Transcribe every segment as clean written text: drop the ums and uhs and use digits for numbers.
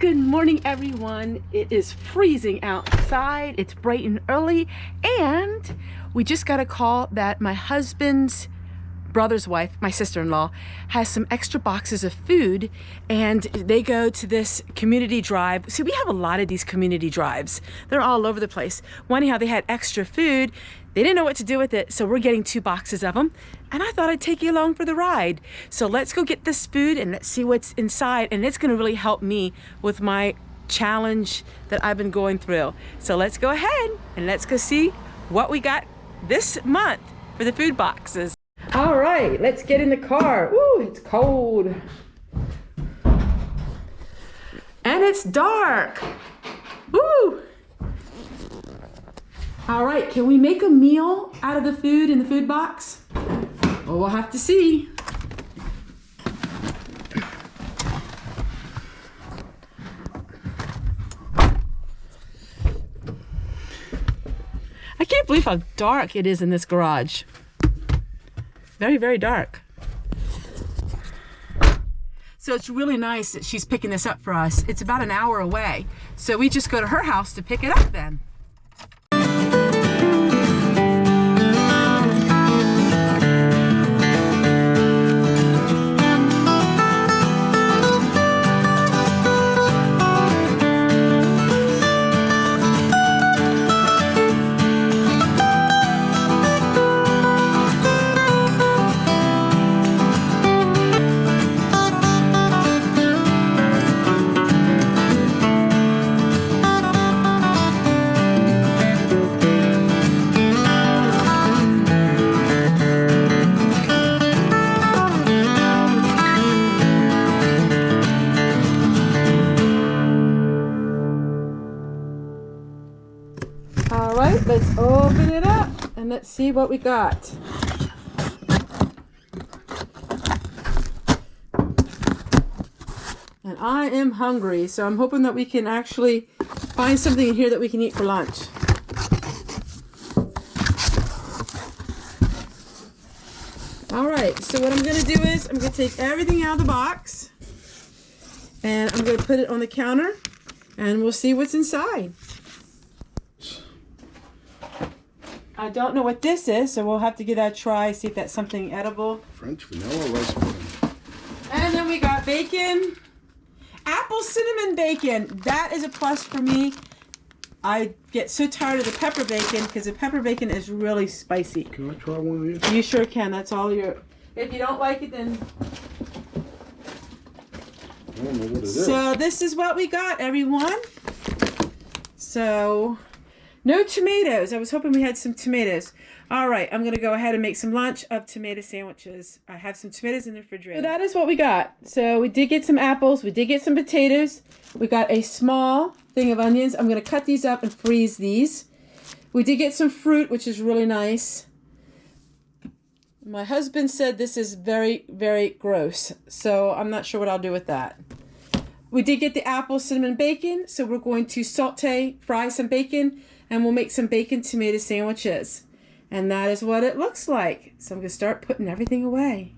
Good morning, everyone. It is freezing outside. It's bright and early, and we just got a call that my husband's brother's wife, my sister-in-law, has some extra boxes of food, and they go to this community drive. See, we have a lot of these community drives. They're all over the place. One, how they had extra food. They didn't know what to do with it, so we're getting 2 boxes of them, and I thought I'd take you along for the ride. So let's go get this food and let's see what's inside, and it's gonna really help me with my challenge that I've been going through. So let's go ahead and let's go see what we got this month for the food boxes. All right, let's get in the car. Ooh, it's cold. And it's dark. Ooh. All right, can we make a meal out of the food in the food box? Well, we'll have to see. I can't believe how dark it is in this garage. Very, very dark. So it's really nice that she's picking this up for us. It's about an hour away. So we just go to her house to pick it up then. All right, let's open it up and let's see what we got. And I am hungry, so I'm hoping that we can actually find something in here that we can eat for lunch. All right, so what I'm gonna do is I'm gonna take everything out of the box and I'm gonna put it on the counter and we'll see what's inside. I don't know what this is, so we'll have to give that a try, see if that's something edible. French vanilla rice pudding. And then we got bacon. Apple cinnamon bacon. That is a plus for me. I get so tired of the pepper bacon because the pepper bacon is really spicy. Can I try one of these? You sure can. That's all your... If you don't like it, then... I don't know what it is. So this is what we got, everyone. So... No tomatoes. I was hoping we had some tomatoes. All right, I'm going to go ahead and make some lunch of tomato sandwiches. I have some tomatoes in the refrigerator. So that is what we got. So we did get some apples. We did get some potatoes. We got a small thing of onions. I'm going to cut these up and freeze these. We did get some fruit, which is really nice. My husband said this is very, very gross. So I'm not sure what I'll do with that. We did get the apple cinnamon bacon. So we're going to fry some bacon. And we'll make some bacon tomato sandwiches. And that is what it looks like. So I'm going to start putting everything away.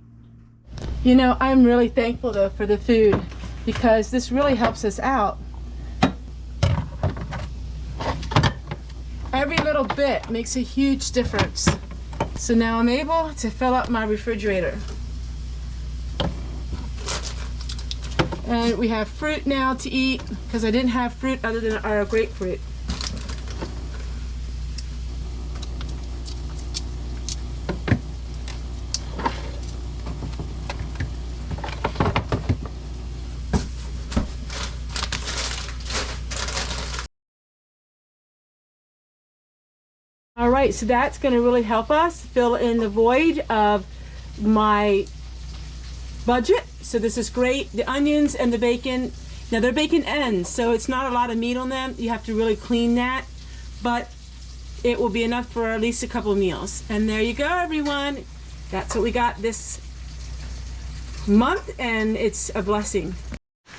You know, I'm really thankful though for the food because this really helps us out. Every little bit makes a huge difference. So now I'm able to fill up my refrigerator. And we have fruit now to eat because I didn't have fruit other than our grapefruit. All right, so that's going to really help us fill in the void of my budget. So this is great. The onions and the bacon, now they're bacon ends, so it's not a lot of meat on them. You have to really clean that, but it will be enough for at least a couple of meals. And there you go, everyone. That's what we got this month, and it's a blessing.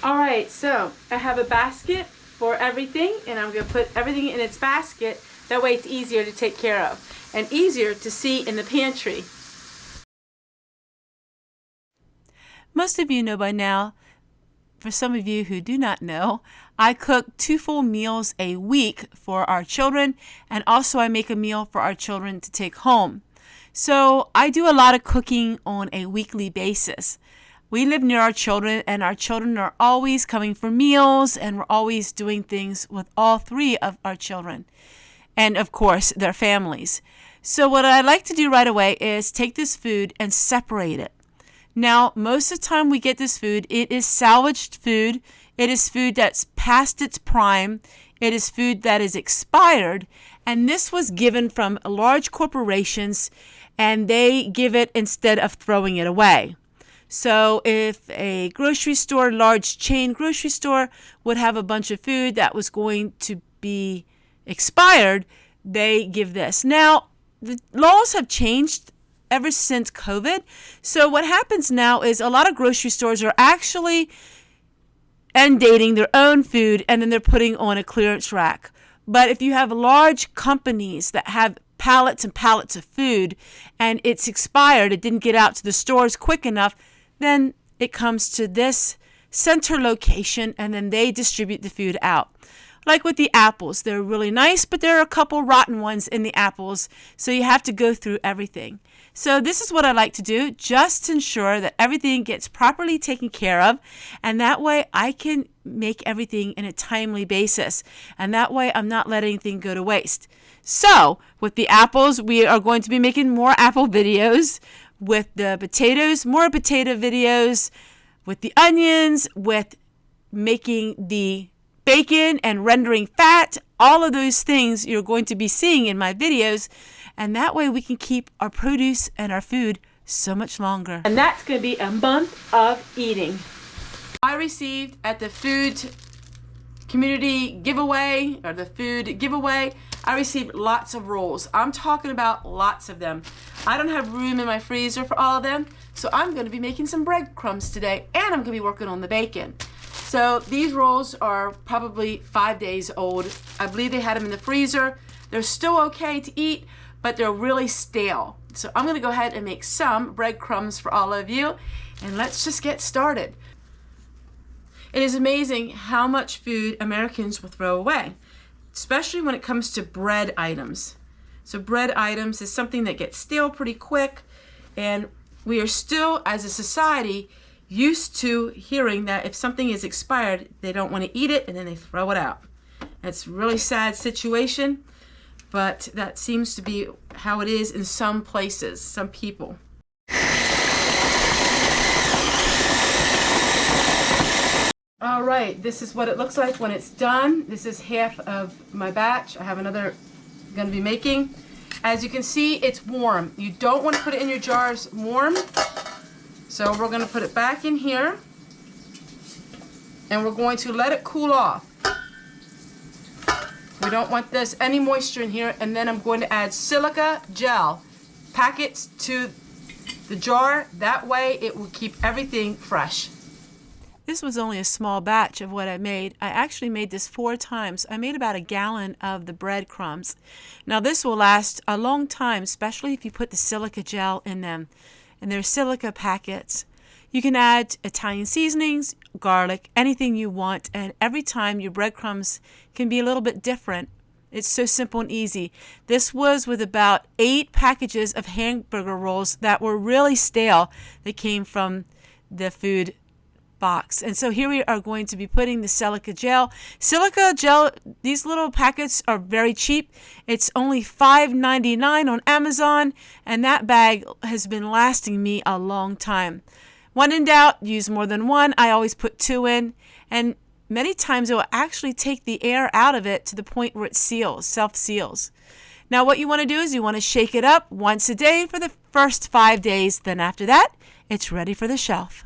All right, so I have a basket for everything, and I'm going to put everything in its basket. That way it's easier to take care of and easier to see in the pantry. Most of you know by now for some of you who do not know, I cook 2 full meals a week for our children, and also I make a meal for our children to take home. So I do a lot of cooking on a weekly basis. We live near our children, and our children are always coming for meals, and we're always doing things with all 3 of our children, and of course their families. So what I like to do right away is take this food and separate it. Now, most of the time we get this food, it is salvaged food. It is food that's past its prime. It is food that is expired. And this was given from large corporations, and they give it instead of throwing it away. So if a grocery store, large chain grocery store, would have a bunch of food that was going to be expired, they give this. Now, the laws have changed ever since COVID. So what happens now is a lot of grocery stores are actually end dating their own food, and then they're putting on a clearance rack. But if you have large companies that have pallets and pallets of food and it's expired, it didn't get out to the stores quick enough, then it comes to this center location, and then they distribute the food out. Like with the apples, they're really nice, but there are a couple rotten ones in the apples, so you have to go through everything. So this is what I like to do, just to ensure that everything gets properly taken care of, and that way I can make everything in a timely basis, and that way I'm not letting anything go to waste. So with the apples, we are going to be making more apple videos. With the potatoes, more potato videos. With the onions, with making the bacon and rendering fat, all of those things you're going to be seeing in my videos, and that way we can keep our produce and our food so much longer. And that's going to be a month of eating. I received at the food community giveaway, or the food giveaway, I received lots of rolls. I'm talking about lots of them. I don't have room in my freezer for all of them, so I'm going to be making some breadcrumbs today, and I'm going to be working on the bacon. So these rolls are probably 5 days old. I believe they had them in the freezer. They're still okay to eat, but they're really stale. So I'm going to go ahead and make some breadcrumbs for all of you, and let's just get started. It is amazing how much food Americans will throw away, especially when it comes to bread items. So bread items is something that gets stale pretty quick, and we are still, as a society, used to hearing that if something is expired, they don't want to eat it, and then they throw it out. It's a really sad situation, but that seems to be how it is in some places, some people. All right, this is what it looks like when it's done. This is half of my batch. I have another going to be making. As you can see, it's warm. You don't want to put it in your jars warm. So we're going to put it back in here, and we're going to let it cool off. We don't want this any moisture in here, and then I'm going to add silica gel packets to the jar. That way it will keep everything fresh. This was only a small batch of what I made. I actually made this 4 times. I made about 1 gallon of the breadcrumbs. Now this will last a long time, especially if you put the silica gel in them. And they're silica packets. You can add Italian seasonings, garlic, anything you want, and every time your breadcrumbs can be a little bit different. It's so simple and easy. This was with about 8 packages of hamburger rolls that were really stale that came from the food box. And so here we are going to be putting the silica gel. Silica gel, these little packets are very cheap. It's only $5.99 on Amazon, and that bag has been lasting me a long time. When in doubt, use more than one. I always put 2 in, and many times it will actually take the air out of it to the point where it seals, self-seals. Now what you want to do is you want to shake it up once a day for the first 5 days. Then after that, it's ready for the shelf.